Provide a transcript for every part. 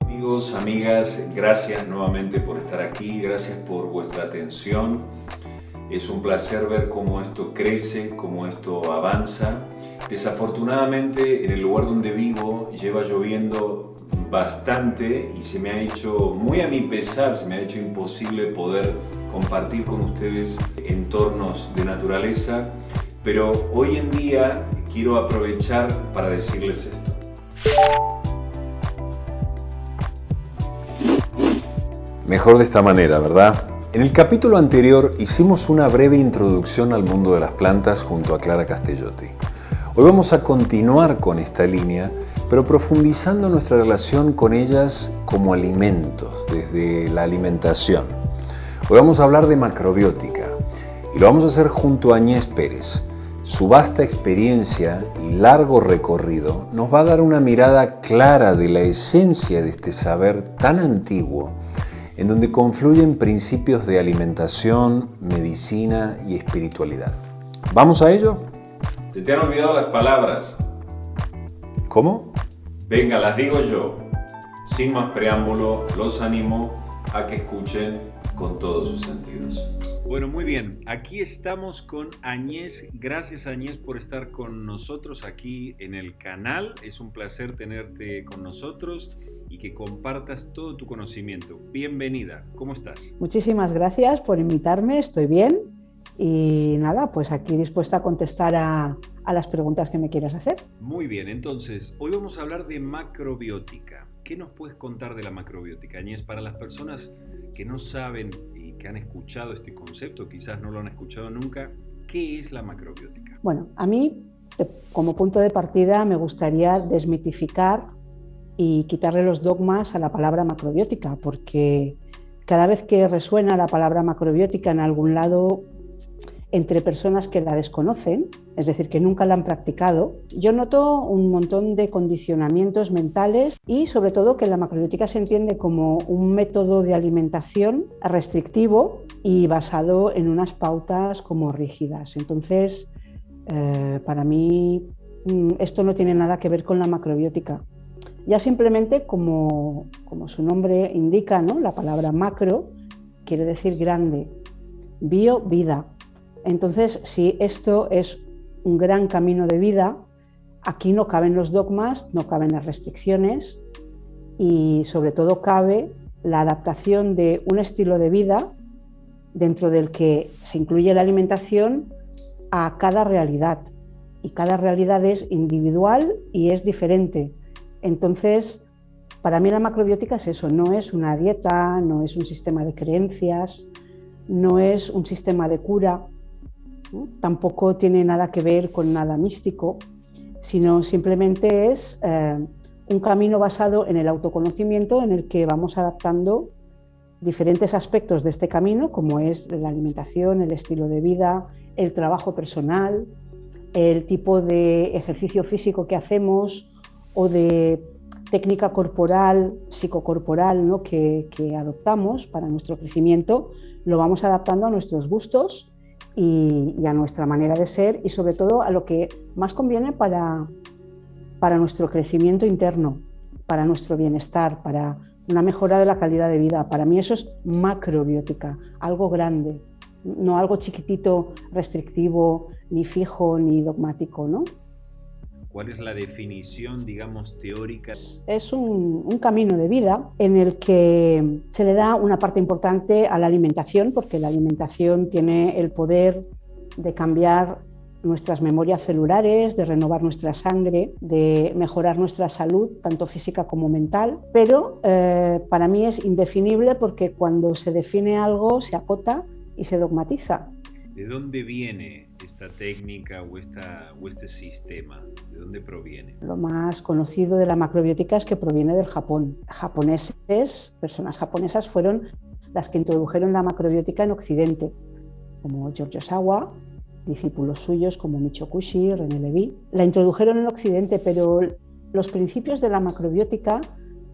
Amigos, amigas, gracias nuevamente por estar aquí, gracias por vuestra atención. Es un placer ver cómo esto crece, cómo esto avanza. Desafortunadamente, en el lugar donde vivo lleva lloviendo bastante y se me ha hecho, muy a mi pesar, se me ha hecho imposible poder compartir con ustedes entornos de naturaleza, pero hoy en día quiero aprovechar para decirles esto. Mejor de esta manera, ¿verdad? En el capítulo anterior hicimos una breve introducción al mundo de las plantas junto a Clara Castellotti. Hoy vamos a continuar con esta línea, pero profundizando nuestra relación con ellas como alimentos, desde la alimentación. Hoy vamos a hablar de macrobiótica y lo vamos a hacer junto a Agnès Pérez. Su vasta experiencia y largo recorrido nos va a dar una mirada clara de la esencia de este saber tan antiguo, en donde confluyen principios de alimentación, medicina y espiritualidad. ¿Vamos a ello? ¿Se te han olvidado las palabras? ¿Cómo? Venga, las digo yo. Sin más preámbulo, los animo a que escuchen con todos sus sentidos. Bueno, muy bien. Aquí estamos con Agnès. Gracias, Agnès, por estar con nosotros aquí en el canal. Es un placer tenerte con nosotros y que compartas todo tu conocimiento. Bienvenida. ¿Cómo estás? Muchísimas gracias por invitarme. Estoy bien. Y nada, pues aquí dispuesta a contestar a las preguntas que me quieras hacer. Muy bien. Entonces, hoy vamos a hablar de macrobiótica. ¿Qué nos puedes contar de la macrobiótica, Agnès? Para las personas que no saben y que han escuchado este concepto, quizás no lo han escuchado nunca, ¿qué es la macrobiótica? Bueno, a mí, como punto de partida, me gustaría desmitificar y quitarle los dogmas a la palabra macrobiótica, porque cada vez que resuena la palabra macrobiótica en algún lado entre personas que la desconocen, es decir, que nunca la han practicado, yo noto un montón de condicionamientos mentales y sobre todo que la macrobiótica se entiende como un método de alimentación restrictivo y basado en unas pautas como rígidas. Entonces, para mí esto no tiene nada que ver con la macrobiótica. Ya simplemente como su nombre indica, ¿no? La palabra macro quiere decir grande, bio, vida. Entonces, si esto es un gran camino de vida, aquí no caben los dogmas, no caben las restricciones y sobre todo cabe la adaptación de un estilo de vida dentro del que se incluye la alimentación a cada realidad. Y cada realidad es individual y es diferente. Entonces, para mí la macrobiótica es eso, no es una dieta, no es un sistema de creencias, no es un sistema de cura, ¿no? Tampoco tiene nada que ver con nada místico, sino simplemente es un camino basado en el autoconocimiento en el que vamos adaptando diferentes aspectos de este camino, como es la alimentación, el estilo de vida, el trabajo personal, el tipo de ejercicio físico que hacemos o de técnica corporal, psicocorporal, ¿no? que adoptamos para nuestro crecimiento, lo vamos adaptando a nuestros gustos y a nuestra manera de ser y sobre todo a lo que más conviene para nuestro crecimiento interno, para nuestro bienestar, para una mejora de la calidad de vida. Para mí eso es macrobiótica, algo grande, no algo chiquitito, restrictivo, ni fijo, ni dogmático, ¿no? ¿Cuál es la definición, digamos, teórica? Es un camino de vida en el que se le da una parte importante a la alimentación, porque la alimentación tiene el poder de cambiar nuestras memorias celulares, de renovar nuestra sangre, de mejorar nuestra salud, tanto física como mental. Pero para mí es indefinible porque cuando se define algo se acota y se dogmatiza. ¿De dónde viene esta técnica o este sistema? ¿De dónde proviene? Lo más conocido de la macrobiótica es que proviene del Japón. Personas japonesas fueron las que introdujeron la macrobiótica en Occidente, como George Ohsawa, discípulos suyos como Michio Kushi, René Lévy. La introdujeron en Occidente, pero los principios de la macrobiótica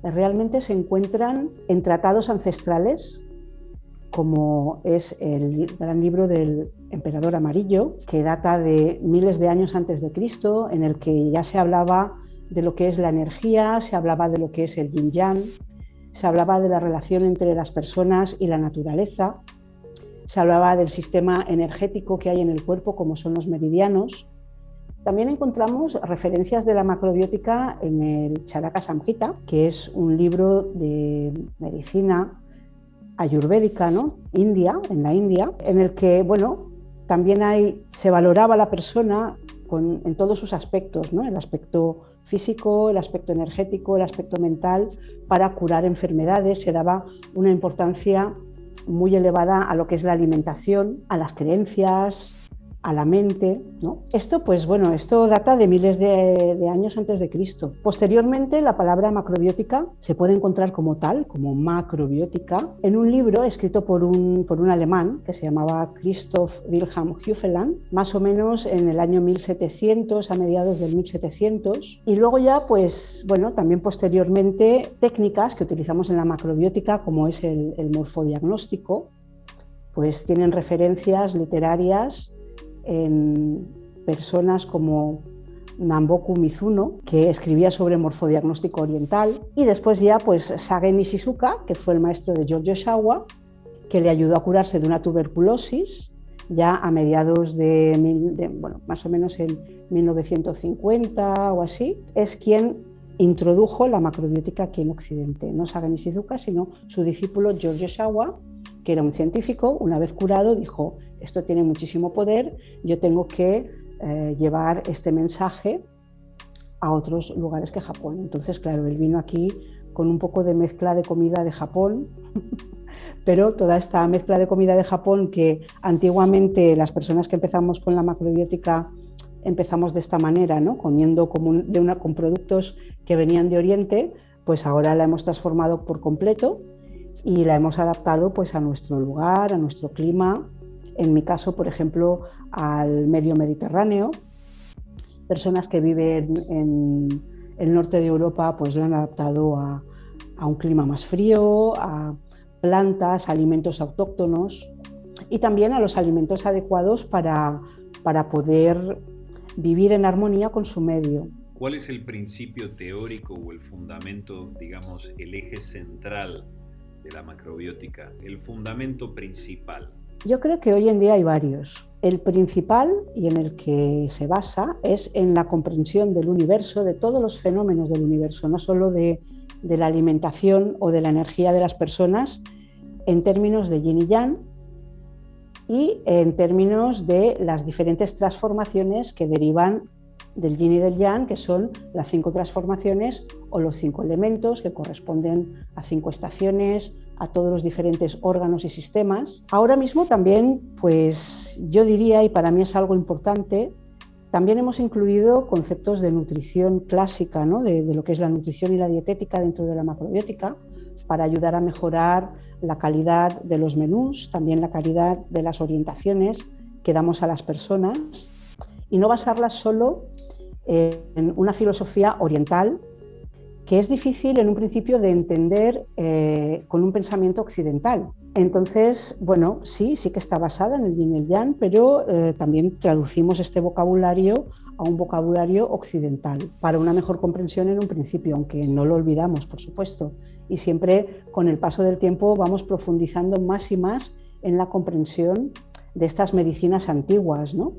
realmente se encuentran en tratados ancestrales como es el gran libro del Emperador Amarillo, que data de miles de años antes de Cristo, en el que ya se hablaba de lo que es la energía, se hablaba de lo que es el yin-yang, se hablaba de la relación entre las personas y la naturaleza, se hablaba del sistema energético que hay en el cuerpo, como son los meridianos. También encontramos referencias de la macrobiótica en el Charaka Samhita, que es un libro de medicina ayurvédica, ¿no? En la India, en el que, bueno, también se valoraba la persona en todos sus aspectos, ¿no? El aspecto físico, el aspecto energético, el aspecto mental, para curar enfermedades. Se daba una importancia muy elevada a lo que es la alimentación, a las creencias, a la mente, ¿no? Esto, pues bueno, esto data de miles de años antes de Cristo. Posteriormente, la palabra macrobiótica se puede encontrar como tal, como macrobiótica, en un libro escrito por un alemán que se llamaba Christoph Wilhelm Hufeland, más o menos en el año 1700, a mediados del 1700. Y luego ya, pues bueno, también posteriormente, técnicas que utilizamos en la macrobiótica, como es el morfodiagnóstico, pues tienen referencias literarias en personas como Namboku Mizuno, que escribía sobre morfodiagnóstico oriental, y después ya pues Sage Nishizuka, que fue el maestro de Giorgio Shawa, que le ayudó a curarse de una tuberculosis ya a mediados bueno, más o menos en 1950 o así. Es quien introdujo la macrobiótica aquí en Occidente, no Sage Nishizuka, sino su discípulo Giorgio Shawa, que era un científico. Una vez curado, dijo: esto tiene muchísimo poder, yo tengo que llevar este mensaje a otros lugares que Japón. Entonces, claro, él vino aquí con un poco de mezcla de comida de Japón, pero toda esta mezcla de comida de Japón, que antiguamente las personas que empezamos con la macrobiótica empezamos de esta manera, ¿no? Comiendo con productos que venían de Oriente, pues ahora la hemos transformado por completo y la hemos adaptado pues a nuestro lugar, a nuestro clima. En mi caso, por ejemplo, al medio mediterráneo. Personas que viven en el norte de Europa pues lo han adaptado a un clima más frío, a plantas, alimentos autóctonos y también a los alimentos adecuados para poder vivir en armonía con su medio. ¿Cuál es el principio teórico o el fundamento, digamos, el eje central de la macrobiótica, el fundamento principal? Yo creo que hoy en día hay varios. El principal, y en el que se basa, es en la comprensión del universo, de todos los fenómenos del universo, no solo de la alimentación o de la energía de las personas, en términos de yin y yang y en términos de las diferentes transformaciones que derivan del yin y del yang, que son las 5 transformaciones o los 5 elementos que corresponden a 5 estaciones, a todos los diferentes órganos y sistemas. Ahora mismo también, pues yo diría, y para mí es algo importante, también hemos incluido conceptos de nutrición clásica, ¿no? de lo que es la nutrición y la dietética dentro de la macrobiótica, para ayudar a mejorar la calidad de los menús, también la calidad de las orientaciones que damos a las personas, y no basarlas solo en una filosofía oriental, que es difícil en un principio de entender con un pensamiento occidental. Entonces, bueno, sí que está basada en el yin y el yang, pero también traducimos este vocabulario a un vocabulario occidental para una mejor comprensión en un principio, aunque no lo olvidamos, por supuesto. Y siempre con el paso del tiempo vamos profundizando más y más en la comprensión de estas medicinas antiguas, ¿no?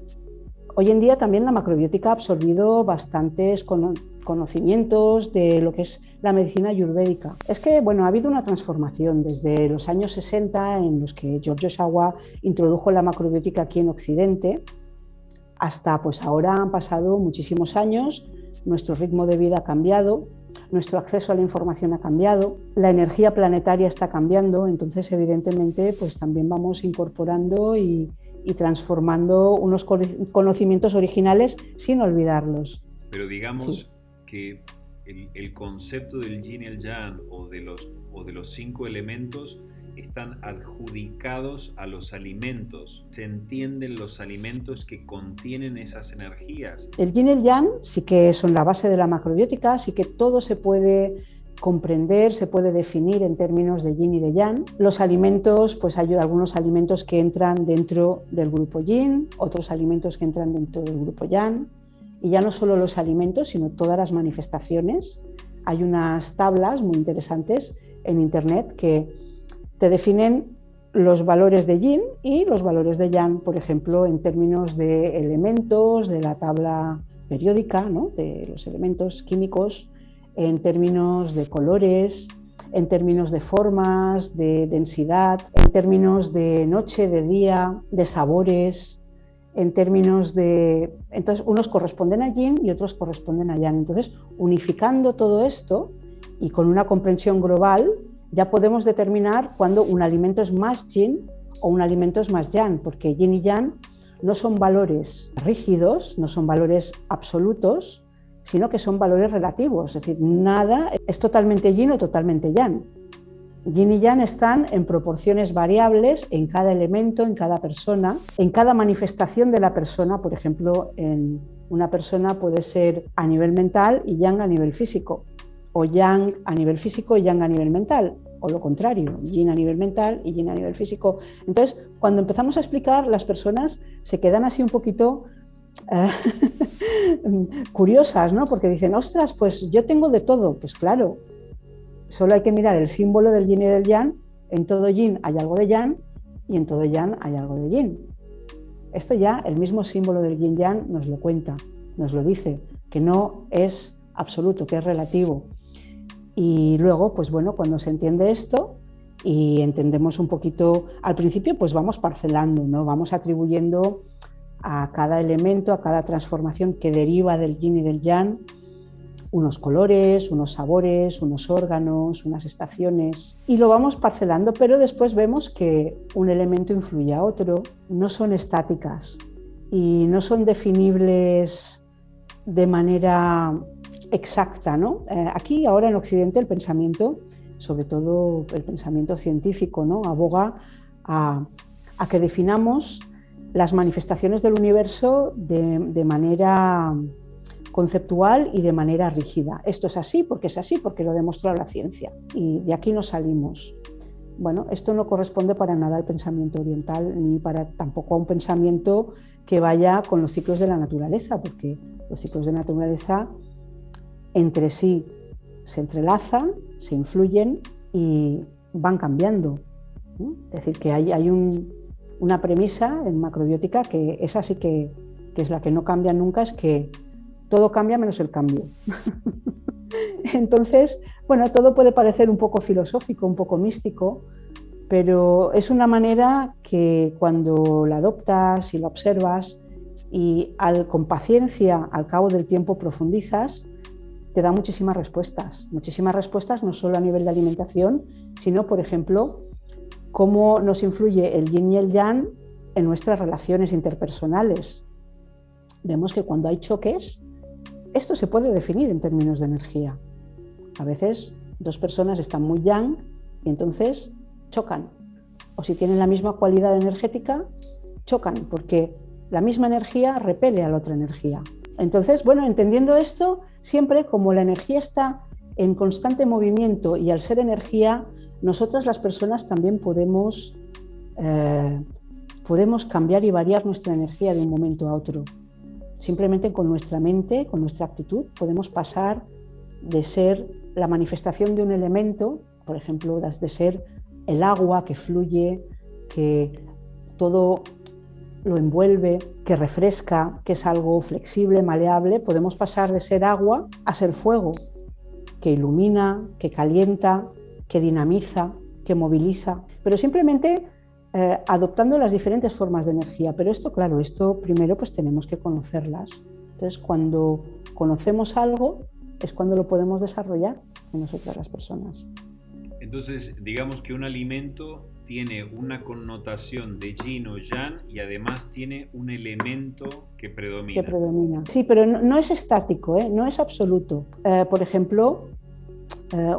Hoy en día también la macrobiótica ha absorbido bastantes conocimientos de lo que es la medicina ayurvédica. Es que, bueno, ha habido una transformación desde los años 60 en los que Giorgio Shawa introdujo la macrobiótica aquí en Occidente, hasta pues ahora han pasado muchísimos años, nuestro ritmo de vida ha cambiado, nuestro acceso a la información ha cambiado, la energía planetaria está cambiando, entonces evidentemente pues también vamos incorporando y transformando unos conocimientos originales sin olvidarlos. Pero digamos que el concepto del yin y el yang o de los 5 elementos están adjudicados a los alimentos. ¿Se entienden los alimentos que contienen esas energías? El yin y el yang sí que son la base de la macrobiótica, sí que todo se puede comprender, se puede definir en términos de yin y de yang. Los alimentos, pues hay algunos alimentos que entran dentro del grupo yin, otros alimentos que entran dentro del grupo yang, y ya no solo los alimentos, sino todas las manifestaciones. Hay unas tablas muy interesantes en internet que te definen los valores de yin y los valores de yang, por ejemplo, en términos de elementos, de la tabla periódica, ¿no?, de los elementos químicos, en términos de colores, en términos de formas, de densidad, en términos de noche, de día, de sabores, en términos de... Entonces, unos corresponden a yin y otros corresponden a yang. Entonces, unificando todo esto y con una comprensión global, ya podemos determinar cuándo un alimento es más yin o un alimento es más yang, porque yin y yang no son valores rígidos, no son valores absolutos, sino que son valores relativos, es decir, nada es totalmente yin o totalmente yang. Yin y yang están en proporciones variables en cada elemento, en cada persona, en cada manifestación de la persona. Por ejemplo, en una persona puede ser a nivel mental y yang a nivel físico, o yang a nivel físico y yang a nivel mental, o lo contrario, yin a nivel mental y yin a nivel físico. Entonces, cuando empezamos a explicar, las personas se quedan así un poquito curiosas, ¿no? Porque dicen, ostras, pues yo tengo de todo. Pues claro, solo hay que mirar el símbolo del yin y del yang. En todo yin hay algo de yang y en todo yang hay algo de yin. Esto ya, el mismo símbolo del yin yang nos lo cuenta, nos lo dice, que no es absoluto, que es relativo. Y luego, pues bueno, cuando se entiende esto y entendemos un poquito, al principio pues vamos parcelando, ¿no? Vamos atribuyendo a cada elemento, a cada transformación que deriva del yin y del yang, unos colores, unos sabores, unos órganos, unas estaciones, y lo vamos parcelando, pero después vemos que un elemento influye a otro, no son estáticas y no son definibles de manera exacta, ¿no? Aquí ahora en Occidente el pensamiento, sobre todo el pensamiento científico, ¿no?, aboga a que definamos las manifestaciones del universo de manera conceptual y de manera rígida. Esto es así porque lo ha demostrado la ciencia y de aquí nos salimos. Bueno, esto no corresponde para nada al pensamiento oriental ni tampoco a un pensamiento que vaya con los ciclos de la naturaleza, porque los ciclos de la naturaleza entre sí se entrelazan, se influyen y van cambiando, ¿no? Es decir, que hay una premisa en macrobiótica que esa sí que es la que no cambia nunca, es que todo cambia menos el cambio. Entonces, bueno, todo puede parecer un poco filosófico, un poco místico, pero es una manera que cuando la adoptas y la observas y con paciencia al cabo del tiempo profundizas, te da muchísimas respuestas no solo a nivel de alimentación, sino, por ejemplo, cómo nos influye el yin y el yang en nuestras relaciones interpersonales. Vemos que cuando hay choques, esto se puede definir en términos de energía. A veces dos personas están muy yang y entonces chocan. O si tienen la misma cualidad energética, chocan, porque la misma energía repele a la otra energía. Entonces, bueno, entendiendo esto, siempre como la energía está en constante movimiento y al ser energía, nosotras las personas también podemos cambiar y variar nuestra energía de un momento a otro. Simplemente con nuestra mente, con nuestra actitud, podemos pasar de ser la manifestación de un elemento, por ejemplo, de ser el agua que fluye, que todo lo envuelve, que refresca, que es algo flexible, maleable. Podemos pasar de ser agua a ser fuego, que ilumina, que calienta, que dinamiza, que moviliza, pero simplemente adoptando las diferentes formas de energía. Pero esto, claro, esto primero pues tenemos que conocerlas. Entonces, cuando conocemos algo, es cuando lo podemos desarrollar en nosotras las personas. Entonces, digamos que un alimento tiene una connotación de yin o yang y además tiene un elemento que predomina. Que predomina. Sí, pero no es estático, no es absoluto. Por ejemplo,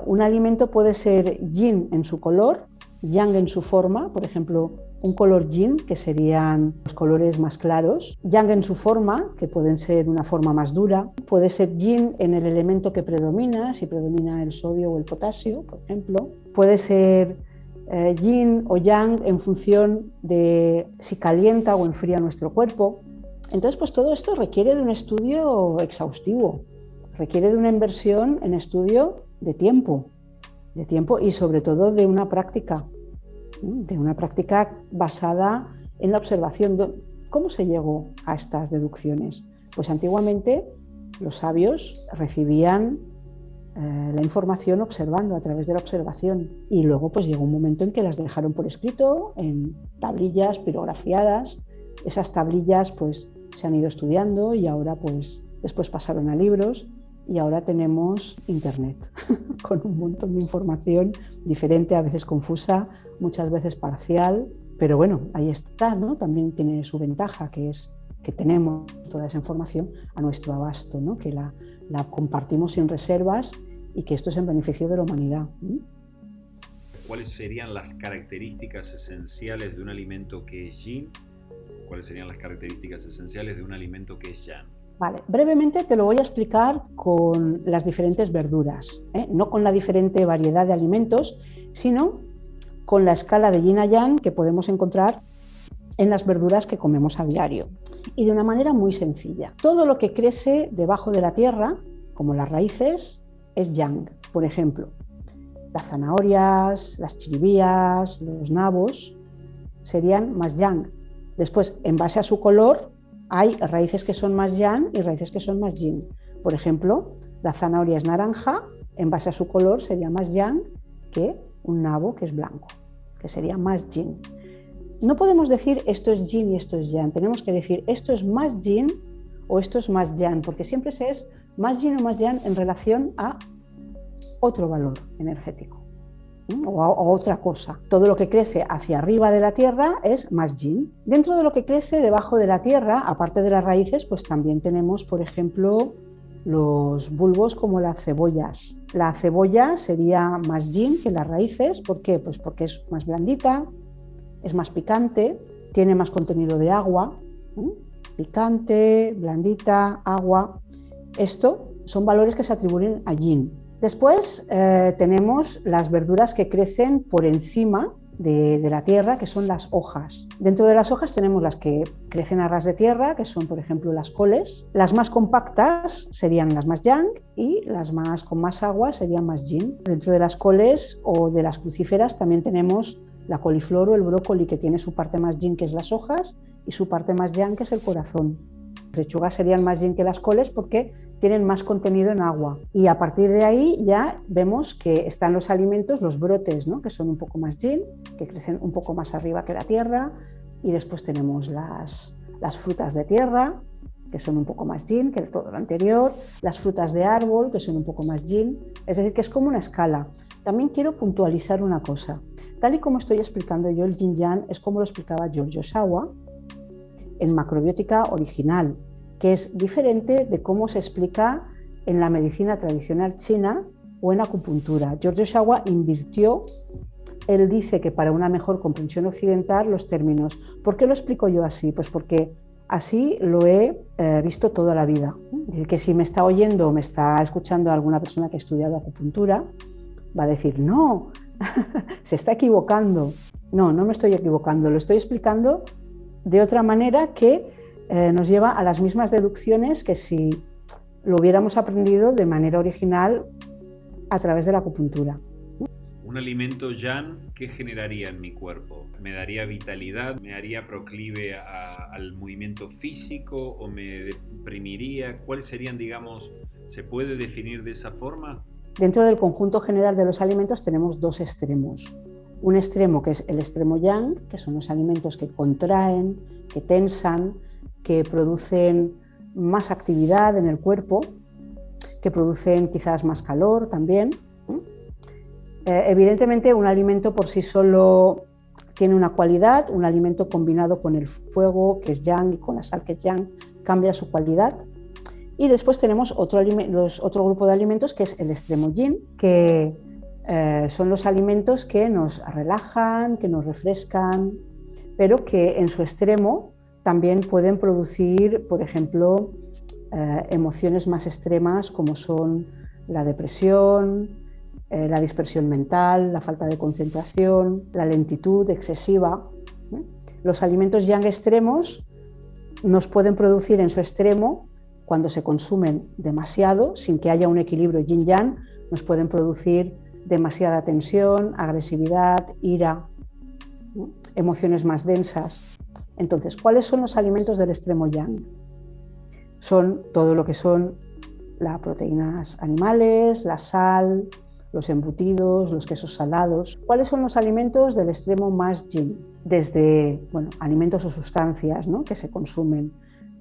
un alimento puede ser yin en su color, yang en su forma. Por ejemplo, un color yin, que serían los colores más claros, yang en su forma, que pueden ser una forma más dura, puede ser yin en el elemento que predomina, si predomina el sodio o el potasio, por ejemplo, puede ser yin o yang en función de si calienta o enfría nuestro cuerpo. Entonces, pues todo esto requiere de un estudio exhaustivo, requiere de una inversión en estudio de tiempo y sobre todo de una práctica basada en la observación. ¿Cómo se llegó a estas deducciones? Pues antiguamente los sabios recibían la información observando, a través de la observación, y luego pues llegó un momento en que las dejaron por escrito en tablillas pirografiadas. Esas tablillas pues se han ido estudiando y ahora pues después pasaron a libros y ahora tenemos internet con un montón de información diferente, a veces confusa, muchas veces parcial, pero bueno, ahí está, ¿no? También tiene su ventaja, que es que tenemos toda esa información a nuestro abasto, ¿no? Que la compartimos sin reservas y que esto es en beneficio de la humanidad. ¿Cuáles serían las características esenciales de un alimento que es yin? ¿Cuáles serían las características esenciales de un alimento que es yang? Vale, brevemente te lo voy a explicar con las diferentes verduras, no con la diferente variedad de alimentos, sino con la escala de yin a yang que podemos encontrar en las verduras que comemos a diario. Y de una manera muy sencilla. Todo lo que crece debajo de la tierra, como las raíces, es yang. Por ejemplo, las zanahorias, las chiribías, los nabos serían más yang. Después, en base a su color, hay raíces que son más yang y raíces que son más yin. Por ejemplo, la zanahoria es naranja, en base a su color sería más yang que un nabo que es blanco, que sería más yin. No podemos decir esto es yin y esto es yang, tenemos que decir esto es más yin o esto es más yang, porque siempre se es más yin o más yang en relación a otro valor energético o a otra cosa. Todo lo que crece hacia arriba de la tierra es más yin. Dentro de lo que crece debajo de la tierra, aparte de las raíces, pues también tenemos, por ejemplo, los bulbos como las cebollas. La cebolla sería más yin que las raíces. ¿Por qué? Pues porque es más blandita, es más picante, tiene más contenido de agua. Picante, blandita, agua. Esto son valores que se atribuyen a yin. Después tenemos las verduras que crecen por encima de la tierra, que son las hojas. Dentro de las hojas tenemos las que crecen a ras de tierra, que son, por ejemplo, las coles. Las más compactas serían las más yang y las más con más agua serían más yin. Dentro de las coles o de las crucíferas también tenemos la coliflor o el brócoli, que tiene su parte más yin, que es las hojas, y su parte más yang, que es el corazón. Las lechugas serían más yin que las coles porque tienen más contenido en agua. Y a partir de ahí ya vemos que están los alimentos, los brotes, ¿no? Que son un poco más yin, que crecen un poco más arriba que la tierra. Y después tenemos las frutas de tierra, que son un poco más yin que todo lo anterior. Las frutas de árbol, que son un poco más yin. Es decir, que es como una escala. También quiero puntualizar una cosa. Tal y como estoy explicando yo el yin yang, es como lo explicaba Giorgio Shawa en Macrobiótica original, que es diferente de cómo se explica en la medicina tradicional china o en acupuntura. Giorgio Shawa invirtió, él dice que para una mejor comprensión occidental los términos. ¿Por qué lo explico yo así? Pues porque así lo he visto toda la vida. Que si me está oyendo o me está escuchando alguna persona que ha estudiado acupuntura, va a decir, no, se está equivocando. No, no me estoy equivocando, lo estoy explicando de otra manera que nos lleva a las mismas deducciones que si lo hubiéramos aprendido de manera original a través de la acupuntura. Un alimento yang, ¿qué generaría en mi cuerpo? ¿Me daría vitalidad? ¿Me haría proclive al movimiento físico o me deprimiría? ¿Cuáles serían, digamos, se puede definir de esa forma? Dentro del conjunto general de los alimentos tenemos dos extremos. Un extremo que es el extremo yang, que son los alimentos que contraen, que tensan, que producen más actividad en el cuerpo, que producen quizás más calor también. Evidentemente, un alimento por sí solo tiene una cualidad, un alimento combinado con el fuego, que es yang, y con la sal, que es yang, cambia su cualidad. Y después tenemos otro grupo de alimentos que es el extremo yin, que son los alimentos que nos relajan, que nos refrescan, pero que en su extremo también pueden producir, por ejemplo, emociones más extremas como son la depresión, la dispersión mental, la falta de concentración, la lentitud excesiva. Los alimentos yang extremos nos pueden producir en su extremo, cuando se consumen demasiado, sin que haya un equilibrio yin-yang, nos pueden producir demasiada tensión, agresividad, ira, emociones más densas. Entonces, ¿cuáles son los alimentos del extremo yang? Son todo lo que son las proteínas animales, la sal, los embutidos, los quesos salados. ¿Cuáles son los alimentos del extremo más yin? Desde alimentos o sustancias, ¿no?, que se consumen,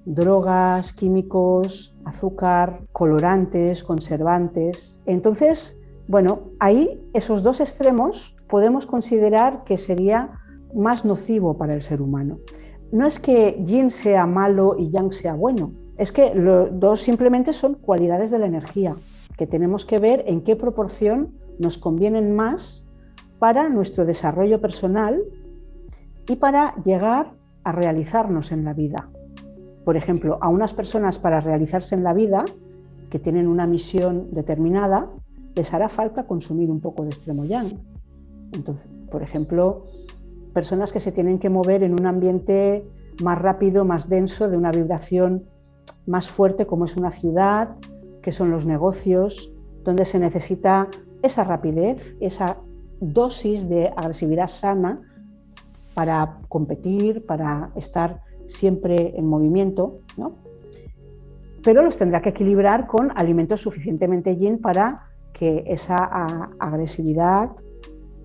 drogas, químicos, azúcar, colorantes, conservantes. Entonces, ahí esos dos extremos podemos considerar que sería más nocivo para el ser humano. No es que yin sea malo y yang sea bueno, es que los dos simplemente son cualidades de la energía, que tenemos que ver en qué proporción nos convienen más para nuestro desarrollo personal y para llegar a realizarnos en la vida. Por ejemplo, a unas personas para realizarse en la vida, que tienen una misión determinada, les hará falta consumir un poco de extremo yang. Entonces, por ejemplo, personas que se tienen que mover en un ambiente más rápido, más denso, de una vibración más fuerte, como es una ciudad, que son los negocios, donde se necesita esa rapidez, esa dosis de agresividad sana para competir, para estar siempre en movimiento, ¿no? Pero los tendrá que equilibrar con alimentos suficientemente yin para que esa agresividad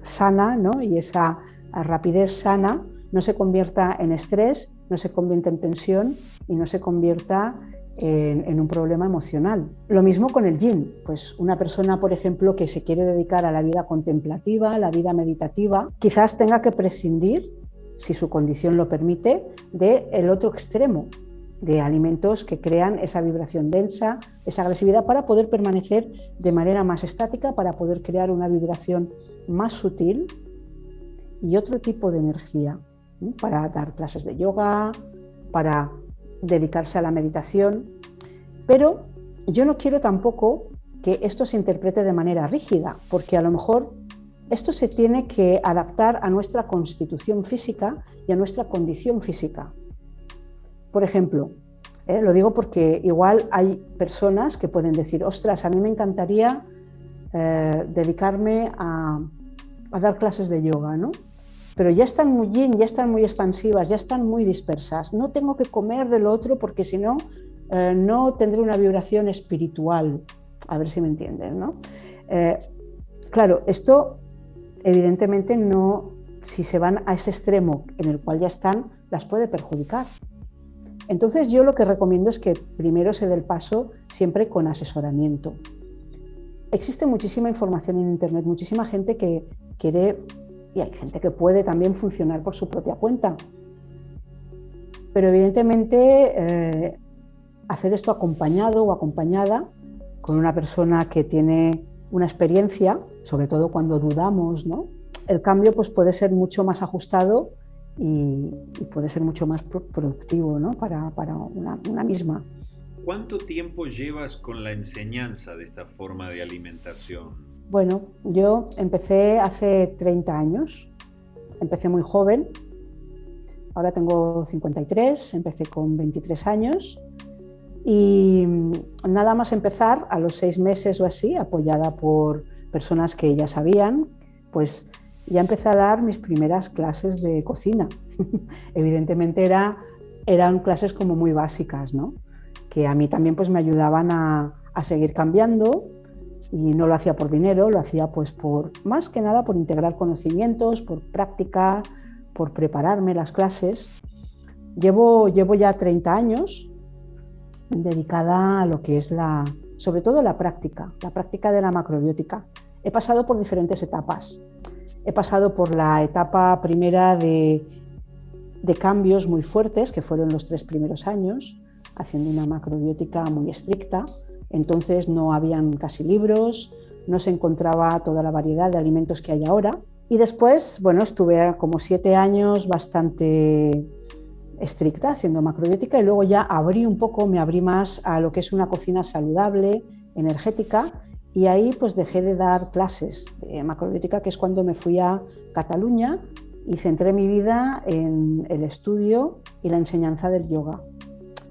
sana, ¿no?, y esa rapidez sana no se convierta en estrés, no se convierta en tensión y no se convierta en un problema emocional. Lo mismo con el yin. Pues una persona, por ejemplo, que se quiere dedicar a la vida contemplativa, a la vida meditativa, quizás tenga que prescindir, si su condición lo permite, del otro extremo, de alimentos que crean esa vibración densa, esa agresividad, para poder permanecer de manera más estática, para poder crear una vibración más sutil y otro tipo de energía, ¿no?, para dar clases de yoga, para dedicarse a la meditación. Pero yo no quiero tampoco que esto se interprete de manera rígida, porque a lo mejor esto se tiene que adaptar a nuestra constitución física y a nuestra condición física. Por ejemplo, lo digo porque igual hay personas que pueden decir: ostras, a mí me encantaría dedicarme a dar clases de yoga, ¿no?, pero ya están muy yin, ya están muy expansivas, ya están muy dispersas. No tengo que comer del otro porque si no, no tendré una vibración espiritual. A ver si me entienden, ¿no? Claro, esto evidentemente no, si se van a ese extremo en el cual ya están, las puede perjudicar. Entonces yo lo que recomiendo es que primero se dé el paso siempre con asesoramiento. Existe muchísima información en internet, muchísima gente que quiere, y hay gente que puede también funcionar por su propia cuenta. Pero evidentemente hacer esto acompañado o acompañada con una persona que tiene una experiencia, sobre todo cuando dudamos, ¿no?, el cambio pues puede ser mucho más ajustado y puede ser mucho más productivo, ¿no?, para una misma. ¿Cuánto tiempo llevas con la enseñanza de esta forma de alimentación? Bueno, yo empecé hace 30 años, empecé muy joven, ahora tengo 53, empecé con 23 años y nada más empezar, a los 6 meses o así, apoyada por personas que ya sabían, pues ya empecé a dar mis primeras clases de cocina. Evidentemente eran clases como muy básicas, ¿no?, que a mí también pues me ayudaban a seguir cambiando. Y no lo hacía por dinero, lo hacía pues más que nada por integrar conocimientos, por práctica, por prepararme las clases. Llevo ya 30 años dedicada a lo que es sobre todo la práctica de la macrobiótica. He pasado por diferentes etapas. He pasado por la etapa primera de cambios muy fuertes, que fueron los 3 primeros años, haciendo una macrobiótica muy estricta. Entonces no habían casi libros, no se encontraba toda la variedad de alimentos que hay ahora. Y después, bueno, estuve como 7 años bastante estricta haciendo macrobiótica y luego ya me abrí más a lo que es una cocina saludable, energética, y ahí pues dejé de dar clases de macrobiótica, que es cuando me fui a Cataluña y centré mi vida en el estudio y la enseñanza del yoga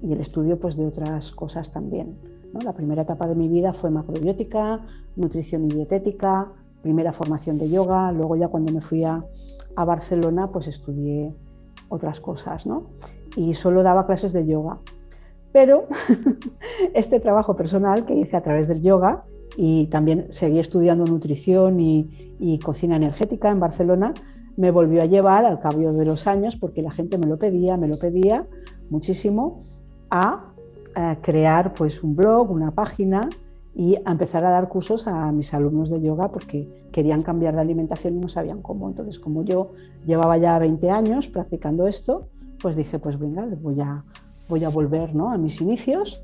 y el estudio pues de otras cosas también, ¿no? La primera etapa de mi vida fue macrobiótica, nutrición y dietética, primera formación de yoga, luego ya cuando me fui a Barcelona pues estudié otras cosas, ¿no? Y solo daba clases de yoga. Pero este trabajo personal que hice a través del yoga, y también seguí estudiando nutrición y cocina energética en Barcelona, me volvió a llevar al cabo de los años, porque la gente me lo pedía muchísimo, a crear pues un blog, una página, y a empezar a dar cursos a mis alumnos de yoga porque querían cambiar de alimentación y no sabían cómo. Entonces, como yo llevaba ya 20 años practicando esto, pues dije, pues venga, voy a volver, ¿no?, a mis inicios,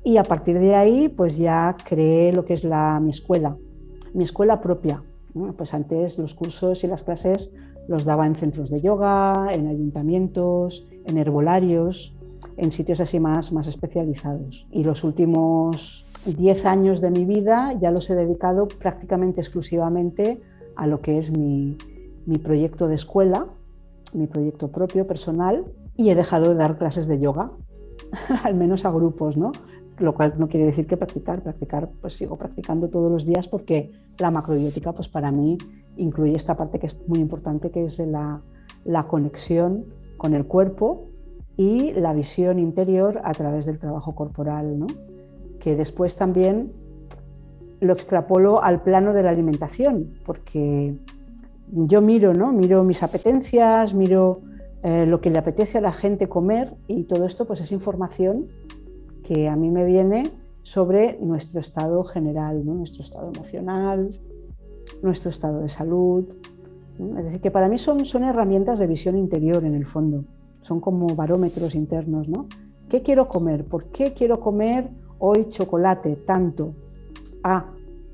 y a partir de ahí pues ya creé lo que es mi escuela propia, ¿no? Pues antes los cursos y las clases los daba en centros de yoga, en ayuntamientos, en herbolarios, en sitios así más especializados. Y los últimos 10 años de mi vida ya los he dedicado prácticamente exclusivamente a lo que es mi proyecto de escuela, mi proyecto propio, personal, y he dejado de dar clases de yoga, al menos a grupos, ¿no? Lo cual no quiere decir que practicar, pues sigo practicando todos los días, porque la macrobiótica pues para mí incluye esta parte que es muy importante, que es la conexión con el cuerpo y la visión interior a través del trabajo corporal, ¿no? Que después también lo extrapolo al plano de la alimentación, porque yo miro mis apetencias, miro lo que le apetece a la gente comer, y todo esto pues es información que a mí me viene sobre nuestro estado general, ¿no? Nuestro estado emocional, nuestro estado de salud, ¿no? Es decir, que para mí son herramientas de visión interior en el fondo, son como barómetros internos, ¿no? ¿Qué quiero comer? ¿Por qué quiero comer hoy chocolate tanto?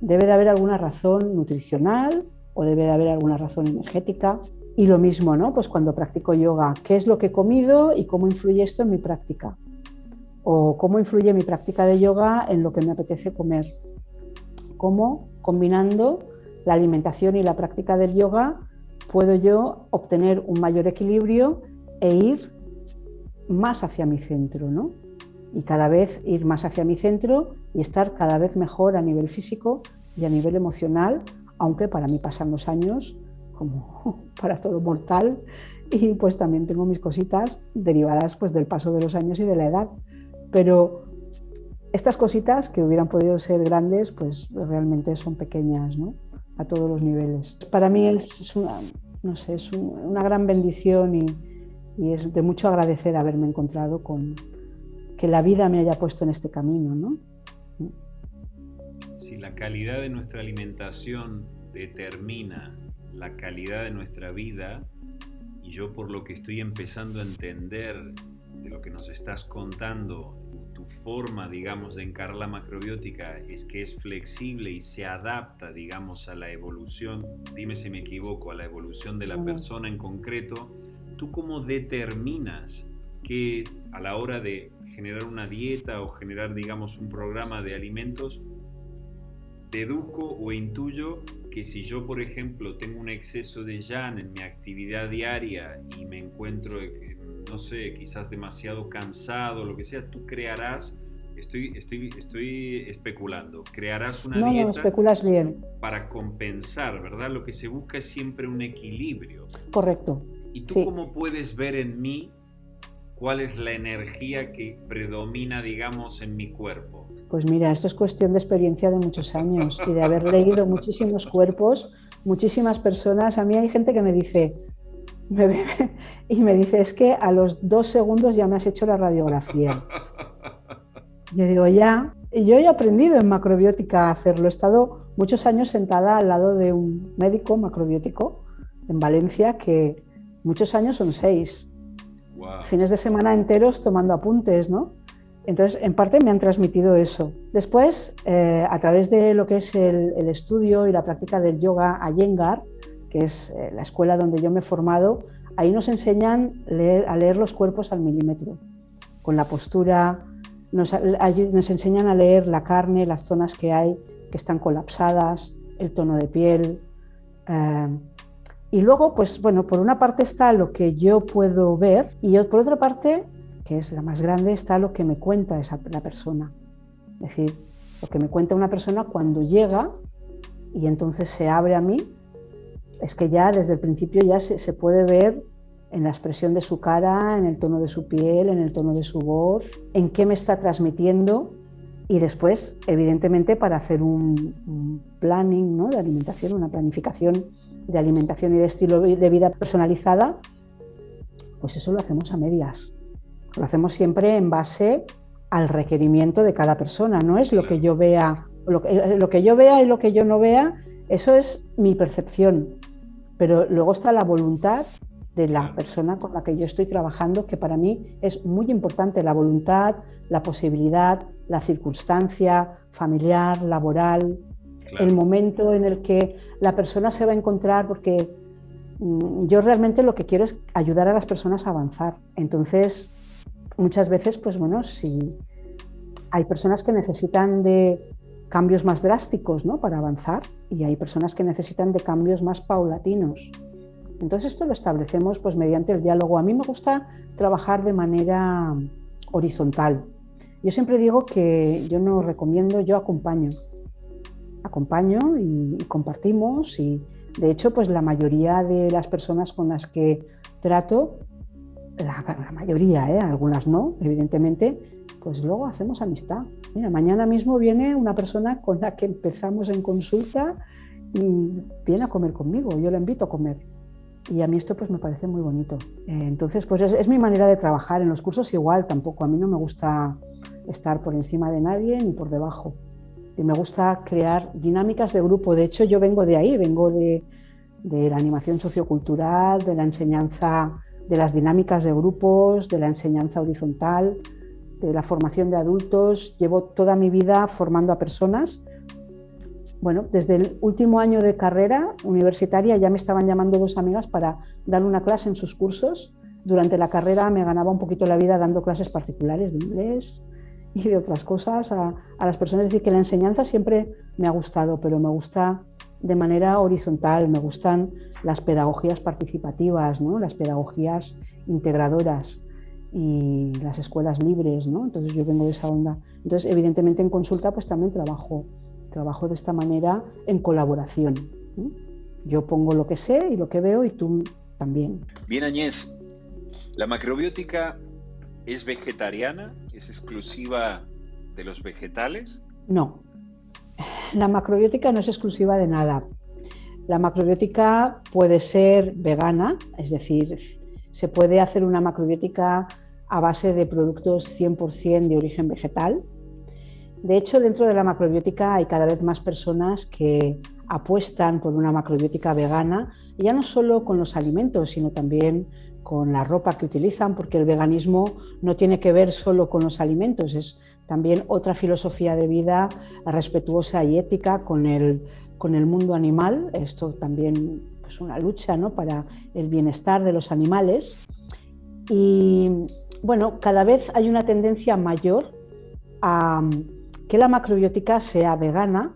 Debe de haber alguna razón nutricional o debe de haber alguna razón energética. Y lo mismo, ¿no? Pues cuando practico yoga, ¿qué es lo que he comido y cómo influye esto en mi práctica? O cómo influye mi práctica de yoga en lo que me apetece comer. Cómo, combinando la alimentación y la práctica del yoga, puedo yo obtener un mayor equilibrio e ir más hacia mi centro, ¿no? Y cada vez ir más hacia mi centro y estar cada vez mejor a nivel físico y a nivel emocional, aunque para mí pasan los años, como para todo mortal, y pues también tengo mis cositas derivadas pues del paso de los años y de la edad. Pero estas cositas que hubieran podido ser grandes, pues realmente son pequeñas, ¿no? A todos los niveles. Para mí es una gran bendición y es de mucho agradecer haberme encontrado con que la vida me haya puesto en este camino, ¿no? Si la calidad de nuestra alimentación determina la calidad de nuestra vida, y yo por lo que estoy empezando a entender de lo que nos estás contando, tu forma, digamos, de encarar la macrobiótica es que es flexible y se adapta, digamos, a la evolución, dime si me equivoco, a la evolución de la persona en concreto. ¿Tú cómo determinas que a la hora de generar una dieta o generar, digamos, un programa de alimentos, deduzco o intuyo que si yo, por ejemplo, tengo un exceso de yang en mi actividad diaria y me encuentro, no sé, quizás demasiado cansado, lo que sea, tú crearás, estoy especulando, crearás una dieta. No, especulas bien. Para compensar, ¿verdad? Lo que se busca es siempre un equilibrio. Correcto. ¿Y tú sí. cómo puedes ver en mí cuál es la energía que predomina, digamos, en mi cuerpo? Pues mira, esto es cuestión de experiencia de muchos años y de haber leído muchísimos cuerpos, muchísimas personas. A mí hay gente que me dice, es que a los 2 segundos ya me has hecho la radiografía. Yo digo, ya. Y yo he aprendido en macrobiótica a hacerlo. He estado muchos años sentada al lado de un médico macrobiótico en Valencia, que muchos años son 6. Wow. Fines de semana enteros tomando apuntes, ¿no? Entonces, en parte me han transmitido eso. Después, a través de lo que es el estudio y la práctica del yoga Iyengar, que es la escuela donde yo me he formado, ahí nos enseñan a leer los cuerpos al milímetro, con la postura, nos enseñan a leer la carne, las zonas que hay que están colapsadas, el tono de piel. Y luego, pues bueno, por una parte está lo que yo puedo ver y por otra parte, que es la más grande, está lo que me cuenta la persona. Es decir, lo que me cuenta una persona cuando llega y entonces se abre a mí, es que ya desde el principio ya se puede ver en la expresión de su cara, en el tono de su piel, en el tono de su voz, en qué me está transmitiendo. Y después, evidentemente, para hacer un planning, ¿no?, de alimentación, una planificación de alimentación y de estilo de vida personalizada, pues eso lo hacemos a medias. Lo hacemos siempre en base al requerimiento de cada persona. No es lo que yo vea, lo que yo vea y lo que yo no vea, eso es mi percepción. Pero luego está la voluntad de la persona con la que yo estoy trabajando, que para mí es muy importante, la voluntad, la posibilidad, la circunstancia familiar, laboral, el momento en el que la persona se va a encontrar, porque yo realmente lo que quiero es ayudar a las personas a avanzar. Entonces, muchas veces, pues bueno, si hay personas que necesitan de cambios más drásticos, ¿no?, para avanzar, y hay personas que necesitan de cambios más paulatinos. Entonces esto lo establecemos pues mediante el diálogo. A mí me gusta trabajar de manera horizontal. Yo siempre digo que yo no recomiendo, yo acompaño y compartimos, y de hecho pues la mayoría de las personas con las que trato, la mayoría, algunas no, evidentemente, pues luego hacemos amistad. Mira, mañana mismo viene una persona con la que empezamos en consulta y viene a comer conmigo, yo la invito a comer. Y a mí esto pues me parece muy bonito. Entonces pues es mi manera de trabajar. En los cursos igual, tampoco, a mí no me gusta estar por encima de nadie ni por debajo. Y me gusta crear dinámicas de grupo. De hecho yo vengo de ahí, vengo de la animación sociocultural, de la enseñanza, de las dinámicas de grupos, de la enseñanza horizontal, de la formación de adultos. Llevo toda mi vida formando a personas. Bueno, desde el último año de carrera universitaria ya me estaban llamando dos amigas para dar una clase en sus cursos. Durante la carrera me ganaba un poquito la vida dando clases particulares de inglés y de otras cosas a las personas. Es decir, que la enseñanza siempre me ha gustado, pero me gusta de manera horizontal. Me gustan las pedagogías participativas, ¿no?, las pedagogías integradoras y las escuelas libres, ¿no? Entonces yo vengo de esa onda. Entonces, evidentemente en consulta pues también trabajo de esta manera en colaboración. Yo pongo lo que sé y lo que veo y tú también. Bien, Agnès, ¿la macrobiótica es vegetariana? ¿Es exclusiva de los vegetales? No, la macrobiótica no es exclusiva de nada. La macrobiótica puede ser vegana, es decir, se puede hacer una macrobiótica a base de productos 100% de origen vegetal. De hecho, dentro de la macrobiótica hay cada vez más personas que apuestan por una macrobiótica vegana, y ya no solo con los alimentos, sino también con la ropa que utilizan, porque el veganismo no tiene que ver solo con los alimentos, es también otra filosofía de vida respetuosa y ética con el mundo animal. Esto también es una lucha, ¿no?, para el bienestar de los animales. Y bueno, cada vez hay una tendencia mayor a que la macrobiótica sea vegana,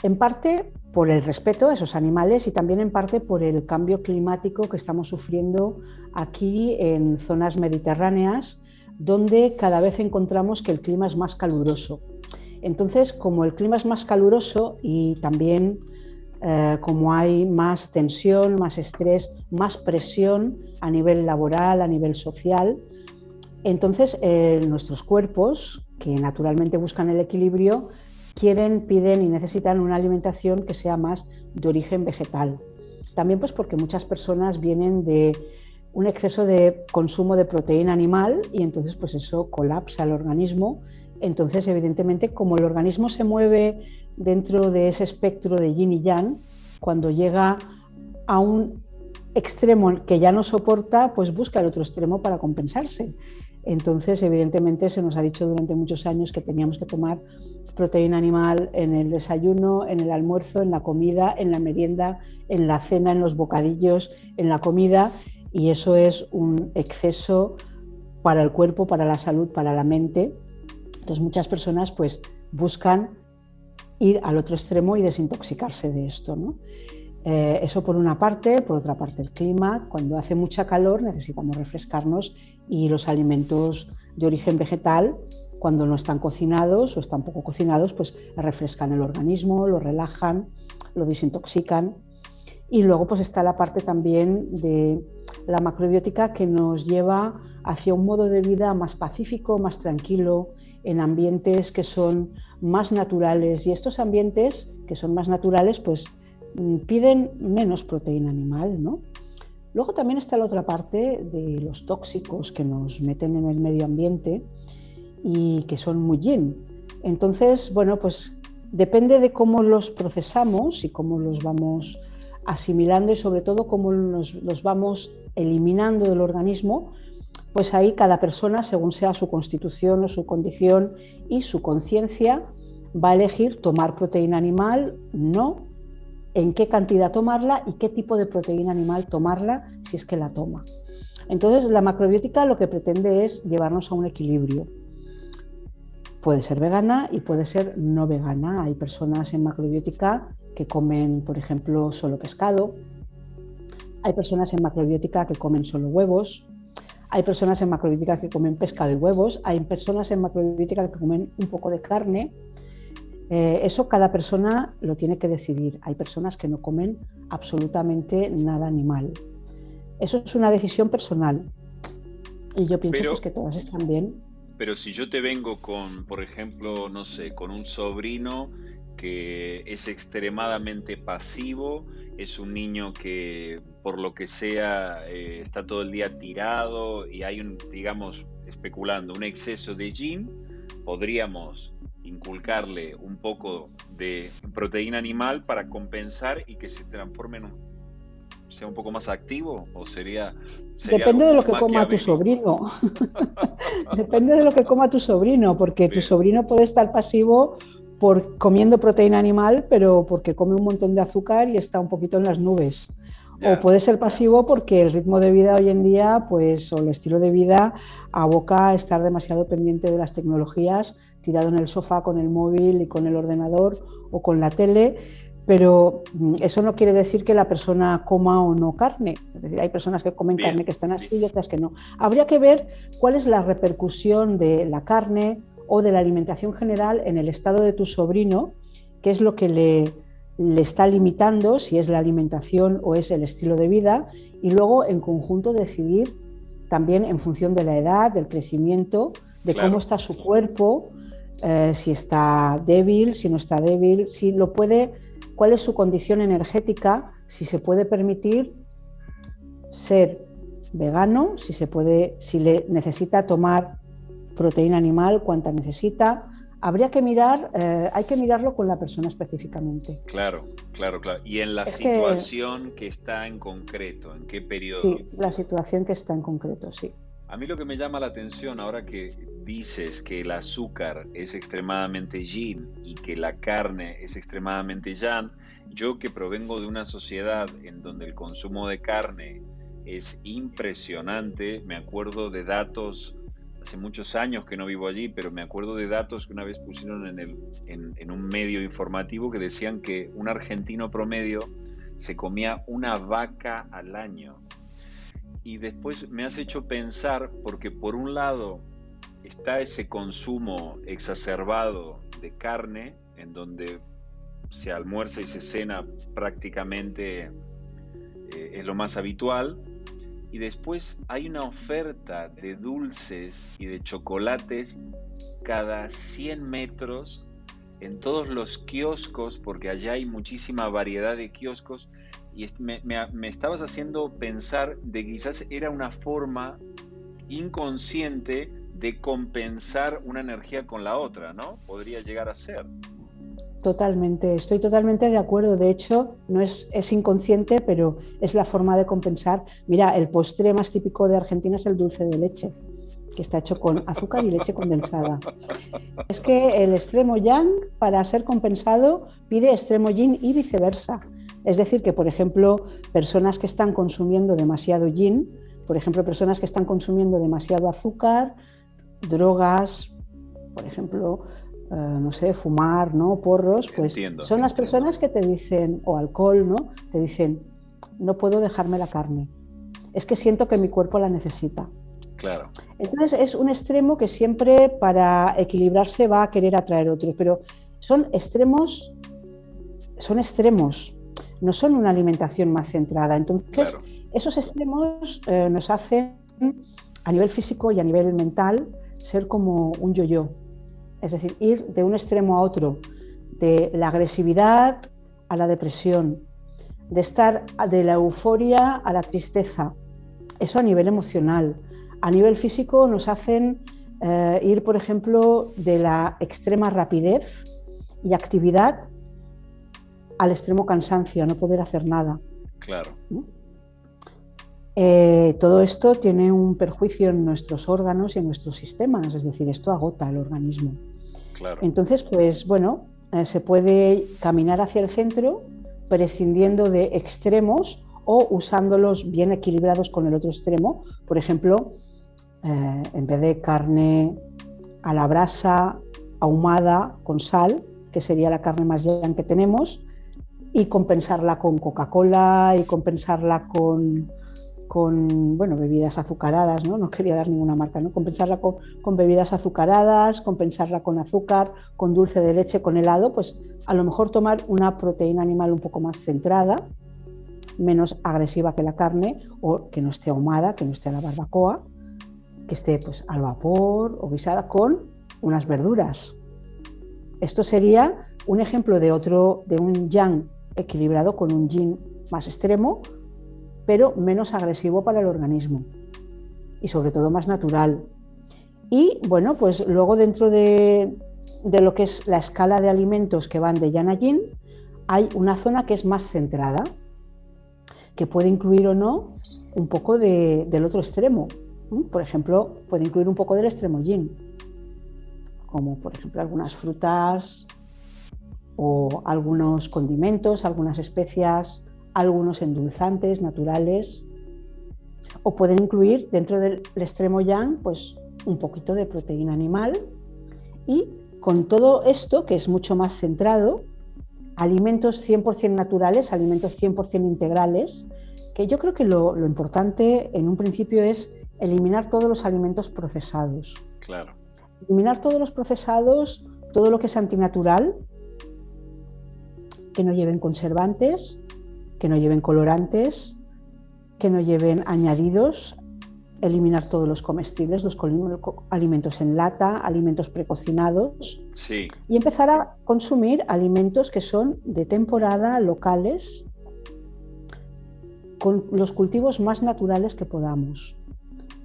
en parte por el respeto a esos animales y también en parte por el cambio climático que estamos sufriendo aquí en zonas mediterráneas, donde cada vez encontramos que el clima es más caluroso. Entonces, como el clima es más caluroso y también como hay más tensión, más estrés, más presión a nivel laboral, a nivel social, entonces nuestros cuerpos, que naturalmente buscan el equilibrio, quieren, piden y necesitan una alimentación que sea más de origen vegetal. También pues porque muchas personas vienen de un exceso de consumo de proteína animal y entonces pues eso colapsa el organismo. Entonces, evidentemente, como el organismo se mueve dentro de ese espectro de yin y yang, cuando llega a un extremo que ya no soporta, pues busca el otro extremo para compensarse. Entonces, evidentemente, se nos ha dicho durante muchos años que teníamos que tomar proteína animal en el desayuno, en el almuerzo, en la comida, en la merienda, en la cena, en los bocadillos, en la comida, y eso es un exceso para el cuerpo, para la salud, para la mente. Entonces, muchas personas pues buscan ir al otro extremo y desintoxicarse de esto, ¿no? Eso por una parte. Por otra parte, el clima. Cuando hace mucha calor necesitamos refrescarnos, y los alimentos de origen vegetal, cuando no están cocinados o están poco cocinados, pues refrescan el organismo, lo relajan, lo desintoxican. Y luego pues está la parte también de la macrobiótica, que nos lleva hacia un modo de vida más pacífico, más tranquilo, en ambientes que son más naturales, y estos ambientes que son más naturales pues piden menos proteína animal, ¿no? Luego también está la otra parte de los tóxicos que nos meten en el medio ambiente y que son muy yin. Entonces, bueno, pues depende de cómo los procesamos y cómo los vamos asimilando, y sobre todo cómo los vamos eliminando del organismo, pues ahí cada persona, según sea su constitución o su condición y su conciencia, va a elegir tomar proteína animal, no, en qué cantidad tomarla y qué tipo de proteína animal tomarla, si es que la toma. Entonces, la macrobiótica lo que pretende es llevarnos a un equilibrio. Puede ser vegana y puede ser no vegana. Hay personas en macrobiótica que comen, por ejemplo, solo pescado. Hay personas en macrobiótica que comen solo huevos. Hay personas en macrobiótica que comen pescado y huevos. Hay personas en macrobiótica que comen un poco de carne. Eso cada persona lo tiene que decidir. Hay personas que no comen absolutamente nada animal. Eso es una decisión personal. Y yo pienso pues, que todas están bien. Pero si yo te vengo con, por ejemplo, no sé, con un sobrino que es extremadamente pasivo, es un niño que por lo que sea está todo el día tirado, y hay un, digamos, especulando, un exceso de yin, podríamos inculcarle un poco de proteína animal para compensar y que se transforme en sea un poco más activo, o sería depende de lo que coma tu sobrino. Depende de lo que coma tu sobrino, porque tu sobrino puede estar pasivo comiendo proteína animal, pero porque come un montón de azúcar y está un poquito en las nubes. O puede ser pasivo porque el ritmo de vida hoy en día, pues, o el estilo de vida aboca a estar demasiado pendiente de las tecnologías, tirado en el sofá con el móvil y con el ordenador o con la tele. Pero eso no quiere decir que la persona coma o no carne. Es decir, hay personas que comen carne que están así y otras que no. Habría que ver cuál es la repercusión de la carne o de la alimentación general en el estado de tu sobrino, qué es lo que le está limitando, si es la alimentación o es el estilo de vida, y luego en conjunto decidir también en función de la edad, del crecimiento, de cómo está su cuerpo, si está débil, si no está débil, si lo puede, cuál es su condición energética, si se puede permitir ser vegano, si le necesita tomar proteína animal, cuánta necesita. Habría que mirar, hay que mirarlo con la persona específicamente. Claro. Y en la situación que está en concreto, ¿en qué periodo? Sí, la situación que está en concreto, sí. A mí lo que me llama la atención ahora que dices que el azúcar es extremadamente yin y que la carne es extremadamente yang, yo que provengo de una sociedad en donde el consumo de carne es impresionante, me acuerdo de datos, hace muchos años que no vivo allí, pero me acuerdo de datos que una vez pusieron en un medio informativo que decían que un argentino promedio se comía una vaca al año. Y después me has hecho pensar, porque por un lado está ese consumo exacerbado de carne, en donde se almuerza y se cena prácticamente es lo más habitual, y después hay una oferta de dulces y de chocolates cada 100 metros en todos los kioscos, porque allá hay muchísima variedad de kioscos. Y me estabas haciendo pensar de que quizás era una forma inconsciente de compensar una energía con la otra, ¿no? Podría llegar a ser. Totalmente, estoy totalmente de acuerdo. De hecho, no es inconsciente, pero es la forma de compensar. Mira, el postre más típico de Argentina es el dulce de leche, que está hecho con azúcar y leche condensada. Es que el extremo yang, para ser compensado, pide extremo yin y viceversa. Es decir, que, por ejemplo, personas que están consumiendo demasiado yin, por ejemplo, personas que están consumiendo demasiado azúcar, drogas, por ejemplo, no sé, fumar, ¿no? Porros, pues son las personas que te dicen, o alcohol, ¿no? Te dicen, no puedo dejarme la carne. Es que siento que mi cuerpo la necesita. Claro. Entonces es un extremo que siempre para equilibrarse va a querer atraer otro, pero son extremos, no son una alimentación más centrada. Entonces esos extremos nos hacen a nivel físico y a nivel mental ser como un yo-yo, es decir, ir de un extremo a otro, de la agresividad a la depresión, de estar de la euforia a la tristeza. Eso a nivel emocional. A nivel físico nos hacen ir, por ejemplo, de la extrema rapidez y actividad al extremo cansancio, a no poder hacer nada. Claro. Todo esto tiene un perjuicio en nuestros órganos y en nuestros sistemas, es decir, esto agota el organismo. Claro. Entonces, pues bueno, se puede caminar hacia el centro prescindiendo de extremos o usándolos bien equilibrados con el otro extremo. Por ejemplo, en vez de carne a la brasa ahumada con sal, que sería la carne más yang que tenemos, y compensarla con Coca-Cola y compensarla con bueno, bebidas azucaradas, ¿no? Quería dar ninguna marca, ¿no? Compensarla con bebidas azucaradas, compensarla con azúcar, con dulce de leche, con helado, pues a lo mejor tomar una proteína animal un poco más centrada, menos agresiva que la carne, o que no esté ahumada, que no esté a la barbacoa, que esté pues al vapor o guisada con unas verduras. Esto sería un ejemplo de un yang equilibrado con un yin más extremo, pero menos agresivo para el organismo y sobre todo más natural. Y bueno, pues luego dentro de lo que es la escala de alimentos que van de yang a yin, hay una zona que es más centrada, que puede incluir o no un poco del otro extremo. Por ejemplo, puede incluir un poco del extremo yin, como por ejemplo algunas frutas o algunos condimentos, algunas especias, algunos endulzantes naturales, o pueden incluir dentro del extremo yang pues un poquito de proteína animal, y con todo esto, que es mucho más centrado, alimentos 100% naturales, alimentos 100% integrales, que yo creo que lo importante en un principio es eliminar todos los alimentos procesados. Claro. Eliminar todos los procesados, todo lo que es antinatural, que no lleven conservantes, que no lleven colorantes, que no lleven añadidos, eliminar todos los comestibles, los alimentos en lata, alimentos precocinados, sí, y empezar a consumir alimentos que son de temporada, locales, con los cultivos más naturales que podamos.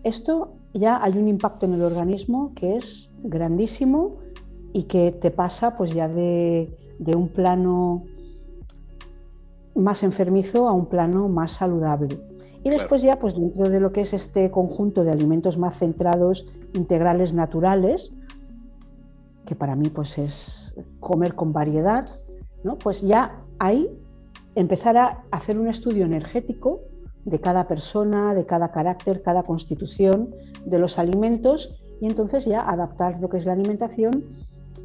Esto ya hay un impacto en el organismo que es grandísimo y que te pasa pues ya de un plano más enfermizo a un plano más saludable. Y después ya pues dentro de lo que es este conjunto de alimentos más centrados, integrales, naturales, que para mí pues es comer con variedad, ¿no? Pues ya ahí empezar a hacer un estudio energético de cada persona, de cada carácter, cada constitución de los alimentos, y entonces ya adaptar lo que es la alimentación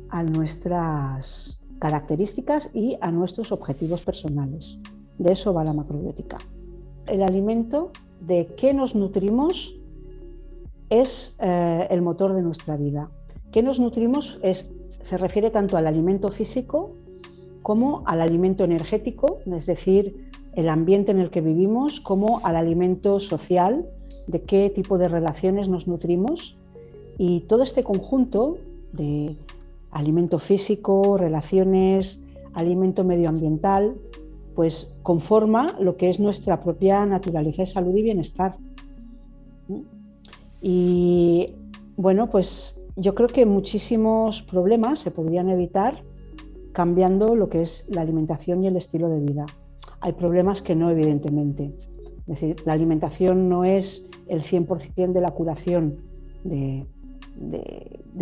a nuestras características y a nuestros objetivos personales. De eso va la macrobiótica. El alimento, de qué nos nutrimos, es el motor de nuestra vida. ¿Qué nos nutrimos? Se refiere tanto al alimento físico como al alimento energético, es decir, el ambiente en el que vivimos, como al alimento social, de qué tipo de relaciones nos nutrimos. Y todo este conjunto de alimento físico, relaciones, alimento medioambiental, pues conforma lo que es nuestra propia naturaleza de salud y bienestar. Y bueno, pues yo creo que muchísimos problemas se podrían evitar cambiando lo que es la alimentación y el estilo de vida. Hay problemas que no, evidentemente. Es decir, la alimentación no es el 100% de la curación, de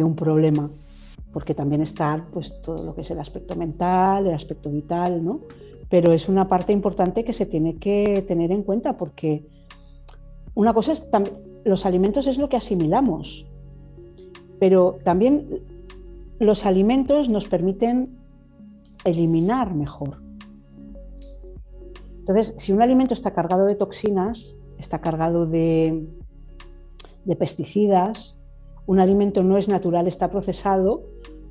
un problema, porque también está pues, todo lo que es el aspecto mental, el aspecto vital, ¿no? Pero es una parte importante que se tiene que tener en cuenta, porque una cosa es, los alimentos es lo que asimilamos, pero también los alimentos nos permiten eliminar mejor. Entonces, si un alimento está cargado de toxinas, está cargado de pesticidas, un alimento no es natural, está procesado,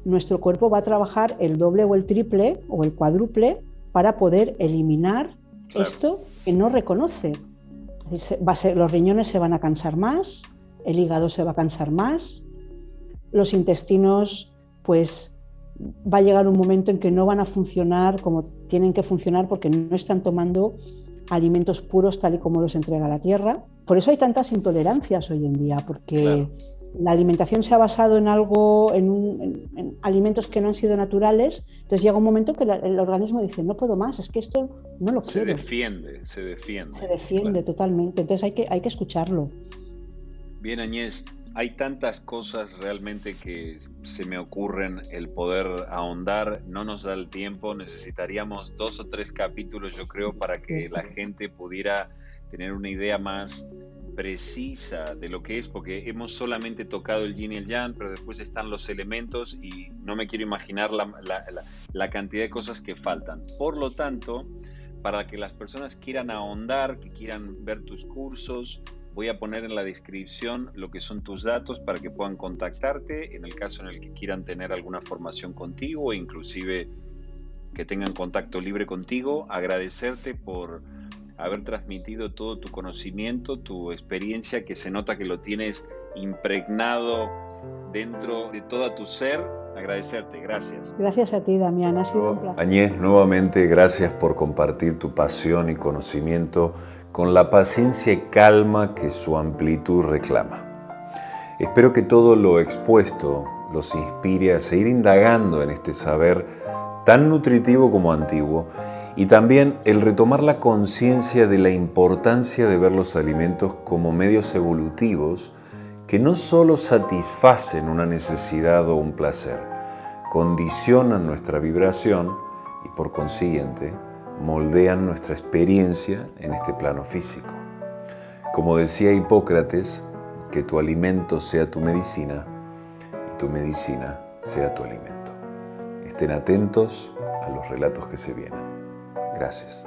nuestro cuerpo va a trabajar el doble o el triple o el cuádruple para poder eliminar esto que no reconoce. Es decir, los riñones se van a cansar más, el hígado se va a cansar más, los intestinos, pues va a llegar un momento en que no van a funcionar como tienen que funcionar porque no están tomando alimentos puros tal y como los entrega la tierra. Por eso hay tantas intolerancias hoy en día, porque la alimentación se ha basado en algo, en alimentos que no han sido naturales. Entonces llega un momento que el organismo dice, no puedo más, es que esto no lo quiero. Se defiende. Se defiende totalmente, entonces hay que escucharlo. Bien, Agnès, hay tantas cosas realmente que se me ocurren el poder ahondar, no nos da el tiempo, necesitaríamos 2 o 3 capítulos, yo creo, para que la gente pudiera tener una idea más precisa de lo que es, porque hemos solamente tocado el yin y el yang, pero después están los elementos y no me quiero imaginar la cantidad de cosas que faltan. Por lo tanto, para que las personas quieran ahondar, que quieran ver tus cursos, voy a poner en la descripción lo que son tus datos para que puedan contactarte en el caso en el que quieran tener alguna formación contigo o inclusive que tengan contacto libre contigo. Agradecerte por haber transmitido todo tu conocimiento, tu experiencia, que se nota que lo tienes impregnado dentro de todo tu ser. Agradecerte, gracias. Gracias a ti, Damián, ha sido un placer. Agnès, nuevamente gracias por compartir tu pasión y conocimiento con la paciencia y calma que su amplitud reclama. Espero que todo lo expuesto los inspire a seguir indagando en este saber tan nutritivo como antiguo, y también el retomar la conciencia de la importancia de ver los alimentos como medios evolutivos que no solo satisfacen una necesidad o un placer, condicionan nuestra vibración y por consiguiente moldean nuestra experiencia en este plano físico. Como decía Hipócrates, que tu alimento sea tu medicina y tu medicina sea tu alimento. Estén atentos a los relatos que se vienen. Gracias.